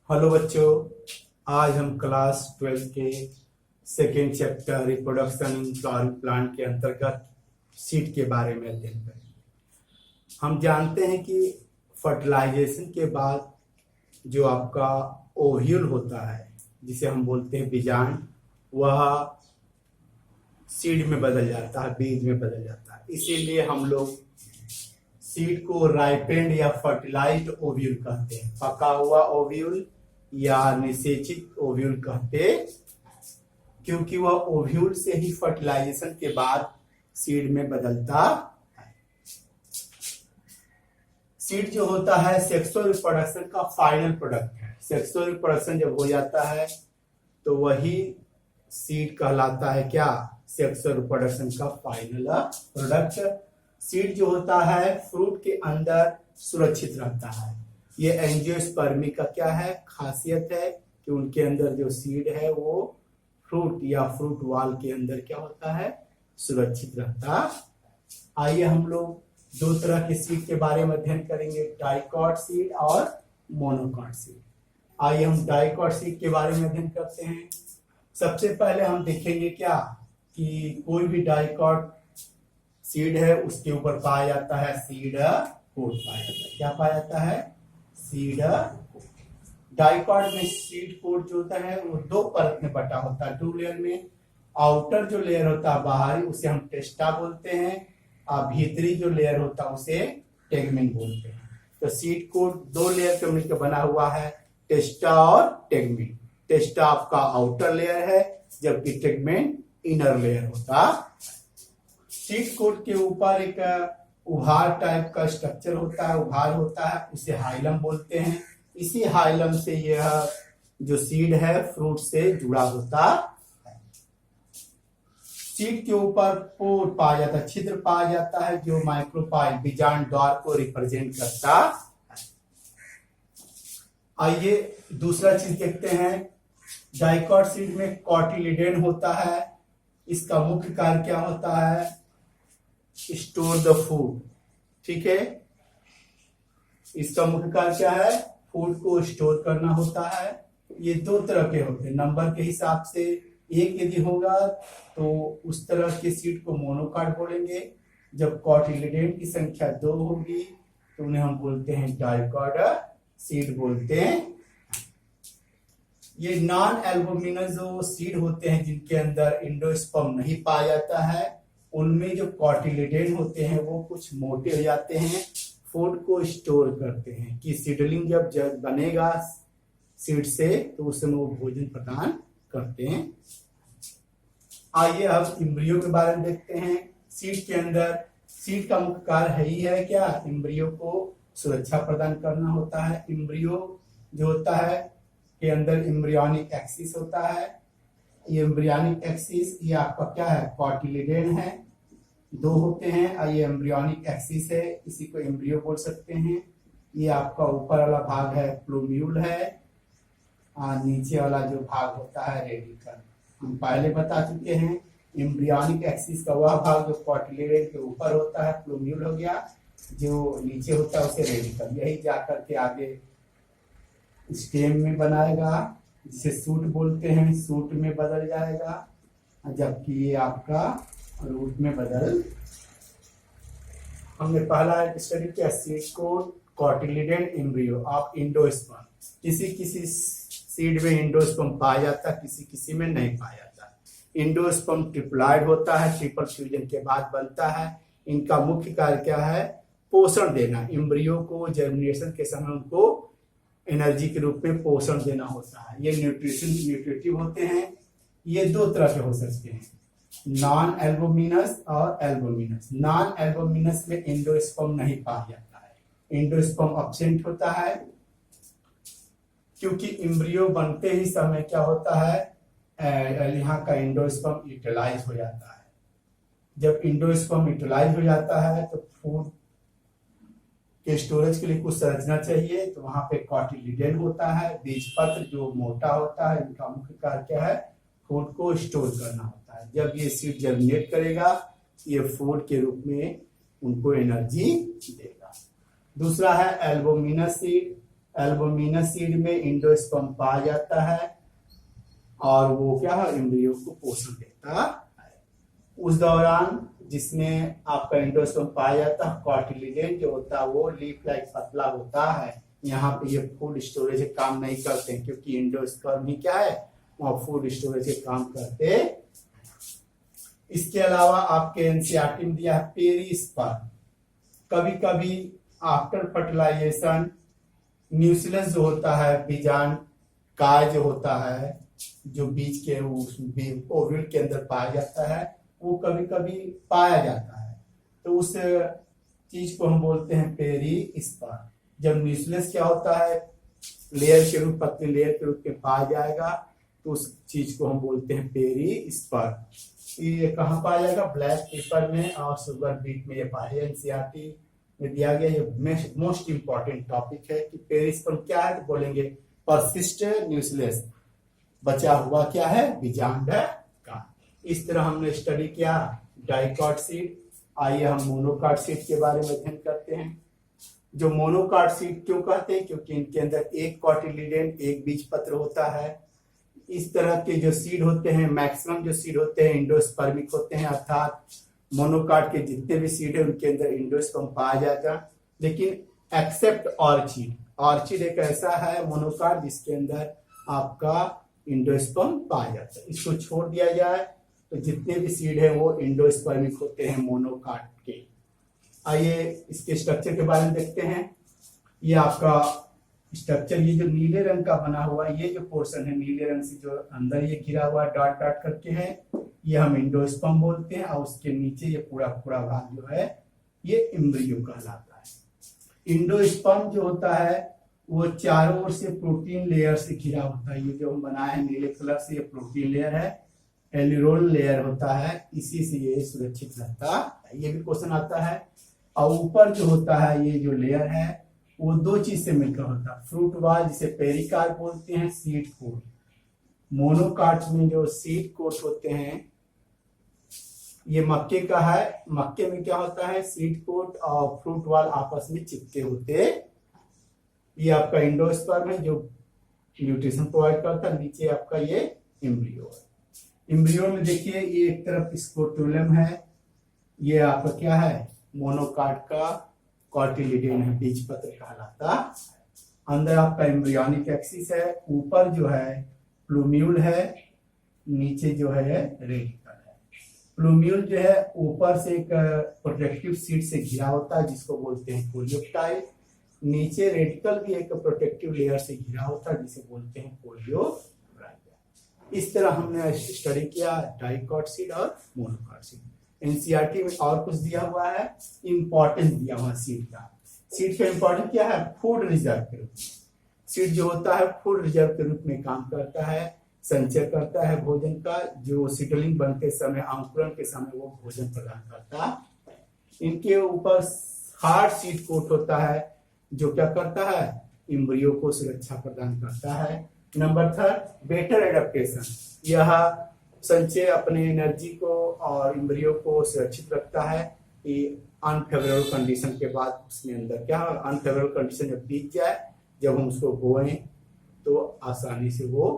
Hello बच्चों, आज हम क्लास 12 के second chapter reproduction in flowering plant के अंतर्गत सीड के बारे में अध्ययन करेंगे। हम जानते हैं कि फर्टिलाइजेशन के बाद जो आपका ओव्यूल होता है, जिसे हम बोलते हैं बीजांड, वह सीड में बदल जाता है, बीज में बदल जाता है। इसीलिए हम लोग सीड को राइपेंड या फर्टिलाइज्ड ओव्यूल कहते हैं। पका हुआ ओव्यूल या निषेचित ओव्यूल कहते, क्योंकि वह ओव्यूल से ही फर्टिलाइजेशन के बाद सीड में बदलता है। सीड जो होता है सेक्सुअल रिप्रोडक्शन का फाइनल प्रोडक्ट है। सेक्सुअल रिप्रोडक्शन जब हो जाता है तो वही सीड कहलाता है। क्या? सेक्सुअल रिप्रोडक्शन का फाइनल प्रोडक्ट। सीड जो होता है फ्रूट के अंदर सुरक्षित रहता है। ये एंजियोस्पर्मी का क्या है, खासियत है कि उनके अंदर जो सीड है वो फ्रूट या फ्रूट वॉल के अंदर क्या होता है, सुरक्षित रहता। आइए हम लोग दो तरह के सीड के बारे में अध्ययन करेंगे, डाइकॉट सीड और मोनोकॉट सीड। आइए हम डाइकॉट सीड के बारे में अध्ययन करते हैं। सबसे पहले हम देखेंगे क्या कि कोई भी डाइकॉट सीड है उसके ऊपर पाया जाता है सीड कोट पाया जाता है। क्या पाया जाता है? सीड। डाइकॉट में सीड कोट जो होता है वो दो परत में बटा होता है, दो लेयर में। आउटर जो लेयर होता है बाहरी, उसे हम टेस्टा बोलते हैं, और भीतरी जो लेयर होता है उसे टेगमेन बोलते हैं। तो सीड कोट दो लेयर से मिलकर बना हुआ है, टेस्टा और टेगमेन। टेस्टा आपका आउटर लेयर है, जबकि टेगमेन इनर लेयर होता है। सीड कोट के ऊपर एक उभार टाइप का स्ट्रक्चर होता है, उभार होता है, उसे हाइलम बोलते हैं। इसी हाइलम से यह जो सीड है फ्रूट से जुड़ा होता है। सीड के ऊपर पोर पाया जाता है, छिद्र पाया जाता है, जो माइक्रोपाइल बीजांड द्वार को रिप्रेजेंट करता है। आइए दूसरा चीज देखते हैं। डाइकॉट सीड में कॉटिलिडेन होता है। इसका मुख्य कार्य क्या होता है? Store the food. ठीक है, इसका मुख्य कार्य क्या है? फूड को स्टोर करना होता है। ये दो तरह के होते हैं, नंबर के हिसाब से एक यदि होगा तो उस तरह के सीड को मोनोकॉट बोलेंगे। जब कॉटिलिडेन की संख्या 2 होगी तो उन्हें हम बोलते हैं डाइकॉट सीड बोलते हैं। ये नॉन एल्बुमिनस जो सीड होते हैं जिनके अंदर एंडोस्पर्म नहीं पाया जाता है, उनमें जो कॉटिलिडेन होते हैं वो कुछ मोटे हो जाते हैं, फूड को स्टोर करते हैं कि सीडलिंग जब बनेगा सीड से तो उस समय वो भोजन प्रदान करते हैं। आइए अब एम्ब्रियो के बारे में देखते हैं। सीड के अंदर सीड का मुख्य कार्य है ही है क्या? एम्ब्रियो को सुरक्षा प्रदान करना होता है। एम्ब्रियो जो होता है के अंदर एम्ब्रियोनिक एक्सिस होता है। ये एम्ब्रियोनिक एक्सिस ये आपका क्या है? कॉटिलिडेन है, दो होते हैं। ये एम्ब्रियोनिक एक्सिस है, इसी को एम्ब्रियो बोल सकते हैं। ये आपका ऊपर वाला भाग है प्लूम्यूल है, और नीचे वाला जो भाग होता है रेडिकल। हम पहले बता चुके हैं एम्ब्रियोनिक एक्सिस का वह भाग जो कॉटिलिडेन के ऊपर होता है प्लूम्यूल हो गया, जो नीचे होता है उसे रेडिकल। यही जाकर के आगे स्टेम में बनाएगा, जिसे सूट बोलते हैं, सूट में बदल जाएगा, जबकि ये आपका रूट में बदल। हमने पहला स्टडी किया seed coat, cotyledon, embryo of endosperm. किसी किसी सीड में एंडोस्पर्म पाया जाता है, किसी किसी में नहीं पाया जाता। एंडोस्पर्म ट्रिप्लॉइड होता है, ट्रिपल फ्यूजन के बाद बनता है। इनका मुख्य कार्य क्या है? पोषण देना। एम्ब्रियो को जर्मिनेशन के समय उनको एनर्जी के रूप में पोषण देना होता है। ये न्यूट्रिटिव होते हैं। ये दो तरह के हो सकते हैं, नॉन एल्बुमिनस और एल्बुमिनस। नॉन एल्बुमिनस में एंडोस्पर्म नहीं पाया जाता है, एंडोस्पर्म एब्सेंट होता है, क्योंकि एम्ब्रियो बनते ही समय क्या होता है, यहाँ का एंडोस्पर्म यूटिलाइज हो जाता है। जब एंडोस्पर्म यूटिलाइज हो जाता है तो फूड के स्टोरेज के लिए कुछ संरचना चाहिए, तो वहां पे कॉटिलिडेन होता है, बीजपत्र जो मोटा होता है। इनका मुख्य कार्य क्या है? फूड को स्टोर करना होता है। जब ये सीड जर्मिनेट करेगा ये फूड के रूप में उनको एनर्जी देगा। दूसरा है एल्बुमिनस सीड। एल्बुमिनस सीड में एंडोस्पर्म पाया जाता है और वो क्या है, एम्ब्रियो को पोषण देता है। उस दौरान जिसमें आपका एंडोस्पर्म पाया जाता है, कार्टिलेजन जो होता है वो लीफ लाइक पतला होता है। यहाँ पे ये फूड स्टोरेज काम नहीं करते हैं क्योंकि एंडोस्पर्म ही क्या है, वहाँ फूड स्टोरेज के काम करते। इसके अलावा आपके एनसीईआरटी में दिया है पेरिस्पर्म। कभी कभी आफ्टर फर्टिलाइजेशन न्यूक्लियस जो होता है, बीजांड काय जो होता है, जो बीज के उस ओव्यूल के अंदर पाया जाता है, वो कभी कभी पाया जाता है, तो उस चीज को हम बोलते हैं पेरिस्पर्म। जब न्यूक्लियस क्या होता है, लेयर के रूप, पतली लेयर के रूप में पाया जाएगा, तो उस चीज को हम बोलते हैं पेरिस्पर्म। ये कहाँ पाया जाएगा, ब्लैक पेपर में और सुगर बीट में ये पाया। एनसीईआरटी में दिया गया ये मोस्ट इंपॉर्टेंट टॉपिक है कि पेरिस्पर्म क्या है, तो बोलेंगे परसिस्टेंट न्यूक्लियस, बचा हुआ क्या है, बीजांड का। इस तरह हमने स्टडी किया डाइकॉट सीड। आइए हम मोनोकॉट सीड के बारे में अध्ययन करते हैं। जो मोनोकॉट सीड क्यों कहते हैं, क्योंकि इनके अंदर एक कॉटिलिडन, एक बीज पत्र होता है। इस तरह के जो सीड होते हैं, मैक्सिमम जो सीड होते हैं एंडोस्पर्मिक होते हैं, अर्थात मोनोकॉट के जितने भी सीड है उनके अंदर एंडोस्पर्म पाया जाता है। लेकिन एक्सेप्ट ऑर्चिड, ऑर्चिड एक ऐसा है मोनोकॉट जिसके अंदर आपका एंडोस्पर्म पाया जाता है। इसको छोड़ दिया जाए तो जितने भी सीड है वो एंडोस्पर्मिक होते हैं मोनोकॉट के। आइए इसके स्ट्रक्चर के बारे में देखते हैं। ये आपका स्ट्रक्चर, ये जो नीले रंग का बना हुआ है, ये जो पोर्शन है नीले रंग से जो अंदर ये घिरा हुआ डॉट डॉट करके है, ये हम एंडोस्पर्म बोलते हैं। और उसके नीचे ये पूरा पूरा भाग जो है ये एम्ब्रियो कहलाता है। एंडोस्पर्म जो होता है वो चारों ओर से प्रोटीन लेयर से घिरा होता है। ये जो हम बनाए हैं नीले कलर से, ये प्रोटीन लेयर है, एलिरोल लेयर होता है, इसी से ये सुरक्षित रहता है। ये भी क्वेश्चन आता है। और ऊपर जो होता है ये जो लेयर है वो दो चीज से मिलकर होता है, फ्रूट वॉल जिसे पेरिकार्प बोलते हैं, सीड कोट। मोनोकॉट में जो सीड कोट होते हैं ये मक्के का है। मक्के में क्या होता है, सीड कोट और फ्रूट वॉल आपस में चिपके होते। ये आपका एंडोस्पर्म है जो न्यूट्रिशन प्रोवाइड करता है। नीचे आपका ये एम्ब्रियो है। एम्ब्रियो में देखिए ये एक तरफ स्कोटुलम है, ये आपका क्या है, मोनोकॉट का कॉटिलिडन है, बीज पत्र कहलाता। अंदर आपका एम्ब्रियोनिक एक्सिस है, ऊपर जो है प्लूम्यूल है, नीचे जो है रेडिकल है। प्लूम्यूल जो है ऊपर से एक प्रोटेक्टिव सीट से घिरा होता है जिसको बोलते हैं कोलियोप्टाइल। नीचे रेडिकल भी एक प्रोटेक्टिव लेयर से घिरा होता है जिसे बोलते हैं कोलियोब्राइया। इस तरह हमने स्टडी किया डाइकॉट सीड और मोनोकॉट सीड। एनसीईआरटी में और कुछ दिया हुआ है, इंपॉर्टेंस दिया हुआ सीड का। सीड का इंपॉर्टेंस क्या है, फूड रिजर्व के रूप में। सीड जो होता है फूड रिजर्व के रूप में काम करता है, संचय करता है भोजन का। जो सीडलिंग बनते समय, अंकुरण के समय वो भोजन प्रदान करता है। इनके ऊपर हार्ड सीड कोट होता है जो क्या करता है, एम्ब्रियो को सुरक्षा प्रदान करता है। नंबर 3 बेटर एडेप्टेशन, यह संचय अपने एनर्जी को और एम्ब्रियो को सुरक्षित रखता है कि अनफेवरेबल कंडीशन के बाद उसमें अंदर क्या, अनफेवरेबल कंडीशन जब बीत जाए, जब हम उसको बोएं तो आसानी से वो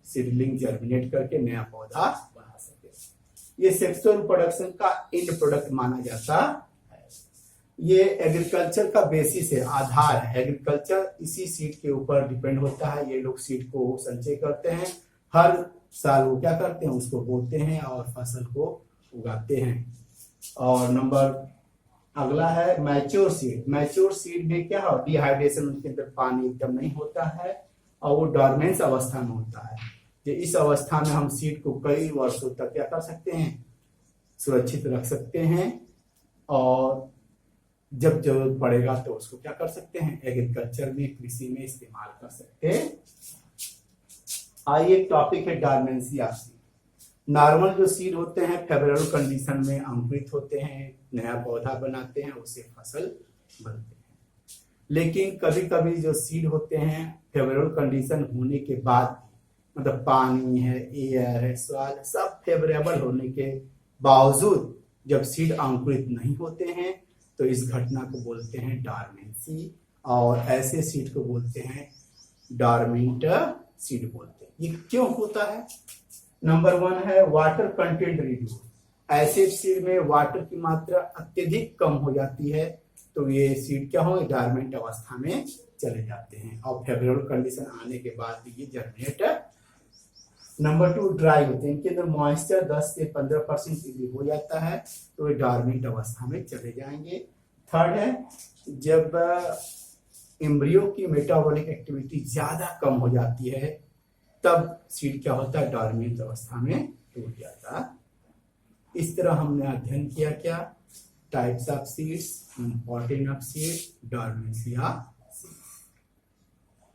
सीडलिंग जर्मिनेट करके नया पौधा बना सके। ये सेक्सुअल रिप्रोडक्शन का एंड प्रोडक्ट माना जाता है। ये एग्रीकल्चर का बेसिस है, आधार है। एग्रीकल्चर इसी सीड के ऊपर डिपेंड होता है। ये लोग सीड को संचय करते हैं, हर साल वो क्या करते हैं, उसको बोते हैं और फसल को उगाते हैं। और नंबर अगला है मैच्योर सीड। मैच्योर सीड में क्या है, डिहाइड्रेशन, उनके अंदर पानी एकदम नहीं होता है और वो डॉर्मेंस अवस्था में होता है। तो इस अवस्था में हम सीड को कई वर्षों तक क्या कर सकते हैं, सुरक्षित रख सकते हैं और जब जरूरत पड़ेगा तो उसको क्या कर सकते हैं, एग्रीकल्चर में, कृषि में इस्तेमाल कर सकते हैं। आइए टॉपिक है डॉर्मेंसी सीड। नॉर्मल जो सीड होते हैं फेवरेबल कंडीशन में अंकुरित होते हैं, नया पौधा बनाते हैं, उससे फसल बनते हैं। लेकिन कभी कभी जो सीड होते हैं फेवरेबल कंडीशन होने के बाद, मतलब पानी है, एयर है, स्वाद, सब फेवरेबल होने के बावजूद जब सीड अंकुरित नहीं होते हैं तो इस घटना को बोलते हैं डॉर्मेंसी। और ऐसे सीड को बोलते हैं डॉर्मेंट सीड बोलते हैं। ये क्यों होता है? नंबर 1 है वाटर कंटेंट रिड्यूस। ऐसे सीड में वाटर की मात्रा अत्यधिक कम हो जाती है, तो ये सीड क्या होंगे? डॉर्मेंट अवस्था में चले जाते हैं और फेवरेबल कंडीशन आने के बाद ये जर्मिनेट। नंबर 2 ड्राई होते हैं, इनके अंदर मॉइस्चर 10 से 15% भी हो जाता है, तो ये डॉर्मेंट अवस्था में चले जाएंगे। थर्ड है जब एम्ब्रियो की मेटाबॉलिक एक्टिविटी ज्यादा कम हो जाती है, तब सीड क्या होता है? डॉर्मेंट अवस्था में टूट जाता है। इस तरह हमने अध्ययन किया क्या? Types of seeds, important of seed, dormancy of seed.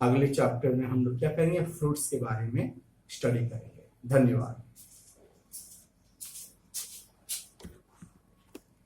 अगले चैप्टर में हम लोग क्या करेंगे? फ्रूट्स के बारे में स्टडी करेंगे। धन्यवाद।